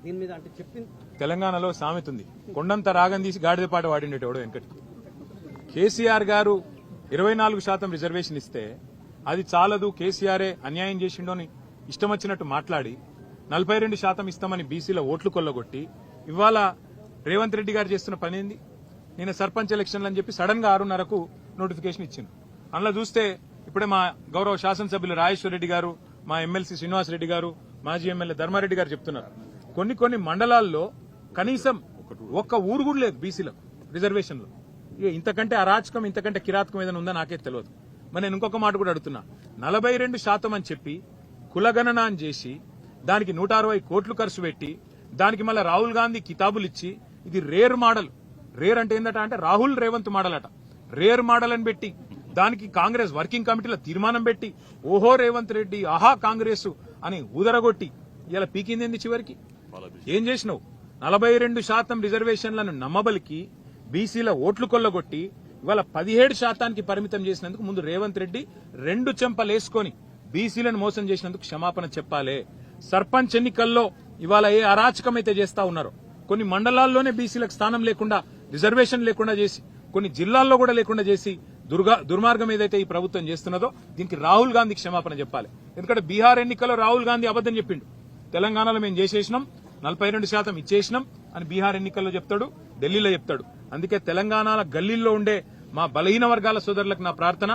దీని మీద అంటే చెప్పింది. తెలంగాణలో సామెత ఉంది, కొండంత రాగం తీసి గాడిద పాట వాడినటోడు వెంకటి. కేసీఆర్ గారు 24% రిజర్వేషన్ ఇస్తే అది చాలదు, కేసీఆరే అన్యాయం చేసిండో అని ఇష్టం వచ్చినట్టు మాట్లాడి 42% ఇస్తామని బీసీల ఓట్లు కొల్లగొట్టి ఇవాళ రేవంత్ రెడ్డి గారు చేస్తున్న పని ఏంది? నేను సర్పంచ్ ఎలక్షన్లు అని చెప్పి సడన్ గా 6:30కు నోటిఫికేషన్ ఇచ్చింది. అందులో చూస్తే ఇప్పుడే మా గౌరవ శాసనసభ్యులు రాజేశ్వర రెడ్డి గారు, మా ఎమ్మెల్సీ శ్రీనివాసరెడ్డి గారు, మాజీ ఎమ్మెల్యే ధర్మారెడ్డి గారు చెప్తున్నారు, కొన్ని మండలాల్లో కనీసం ఒక్క ఊరు కూడా లేదు బీసీలకు రిజర్వేషన్లో. ఇక ఇంతకంటే అరాచకం, ఇంతకంటే కిరాతకం ఏదైనా ఉందా నాకే తెలియదు. మరి నేను ఇంకొక మాట కూడా అడుగుతున్నా, 42% అని చెప్పి కులగణన అని చేసి దానికి 160 కోట్లు ఖర్చు పెట్టి దానికి మళ్ళీ రాహుల్ గాంధీ కితాబులు ఇచ్చి ఇది రేర్ మోడల్, రేర్ అంటే ఏందట అంటే రాహుల్ రేవంత్ మోడల్ అట, రేర్ మోడల్ అని పెట్టి దానికి కాంగ్రెస్ వర్కింగ్ కమిటీలో తీర్మానం పెట్టి ఓహో రేవంత్ రెడ్డి ఆహా కాంగ్రెస్ అని ఊదరగొట్టి ఇలా పీకింది చివరికి. ఏం చేసినావు? 42% రిజర్వేషన్లను నమ్మబలికి బీసీల ఓట్లు కొల్లగొట్టి ఇవాళ 17% పరిమితం చేసినందుకు ముందు రేవంత్ రెడ్డి 2 చెంపలేసుకొని బీసీలను మోసం చేసినందుకు క్షమాపణ చెప్పాలే. సర్పంచ్ ఎన్నికల్లో ఇవాళ ఏ అరాచకమైతే చేస్తా ఉన్నారో, కొన్ని మండలాల్లోనే బీసీలకు స్థానం లేకుండా, రిజర్వేషన్ లేకుండా చేసి, కొన్ని జిల్లాల్లో కూడా లేకుండా చేసి దుర్మార్గం ఏదైతే ఈ ప్రభుత్వం చేస్తున్నదో దీనికి రాహుల్ గాంధీ క్షమాపణ చెప్పాలి. ఎందుకంటే బీహార్ ఎన్నికల్లో రాహుల్ గాంధీ అబద్దం చెప్పిండు, తెలంగాణలో మేము చేసేసినాం 42% ఇచ్చేసినాం అని బీహార్ ఎన్నికల్లో చెప్తాడు, ఢిల్లీలో చెప్తాడు. అందుకే తెలంగాణ గల్లీల్లో ఉండే మా బలహీన వర్గాల సోదరులకు నా ప్రార్థన,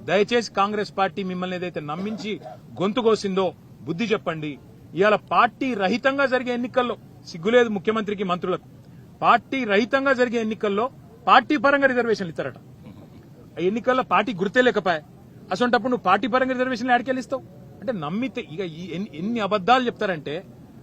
దయచేసి కాంగ్రెస్ పార్టీ మిమ్మల్ని ఏదైతే నమ్మించి గొంతు కోసిందో బుద్ధి చెప్పండి. ఇవాళ పార్టీ రహితంగా జరిగే ఎన్నికల్లో సిగ్గులేదు ముఖ్యమంత్రికి, మంత్రులకు. పార్టీ రహితంగా జరిగే ఎన్నికల్లో పార్టీ పరంగా రిజర్వేషన్లు ఇస్తారట. ఆ ఎన్నికల్లో పార్టీ గుర్తే లేకపోయా, అసొంటప్పుడు నువ్వు పార్టీ పరంగా రిజర్వేషన్లు ఆడికెళ్ళిస్తావు అంటే నమ్మితే ఇక ఎన్ని అబద్దాలు చెప్తారంటే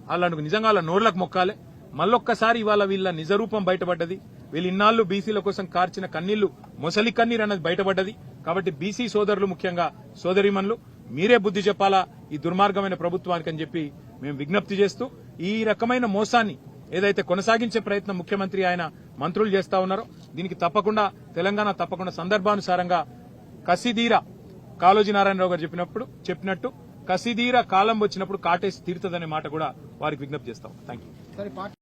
వాళ్ళకు నిజంగా వాళ్ళ నోర్లకు మొక్కాలే. మళ్ళొక్కసారి ఇవాళ వీళ్ళ నిజరూపం బయటపడ్డది. వీళ్ళు ఇన్నాళ్లు బీసీల కోసం కార్చిన కన్నీళ్లు మొసలి కన్నీరు అన్నది బయటపడ్డది. కాబట్టి బీసీ సోదరులు, ముఖ్యంగా సోదరీమణులు, మీరే బుద్ధి చెప్పాలా ఈ దుర్మార్గమైన ప్రభుత్వానికి అని చెప్పి మేము విజ్ఞప్తి చేస్తూ, ఈ రకమైన మోసాన్ని ఏదైతే కొనసాగించే ప్రయత్నం ముఖ్యమంత్రి ఆయన మంత్రులు చేస్తా ఉన్నారో దీనికి తప్పకుండా తెలంగాణ సందర్భానుసారంగా కసిదీర, కాళోజీ నారాయణరావు గారు చెప్పినట్టు కసిదీర కాలం వచ్చినప్పుడు కాటేసి తీరుతుందనే మాట కూడా వారికి విజ్ఞప్తి చేస్తాం. Thank you.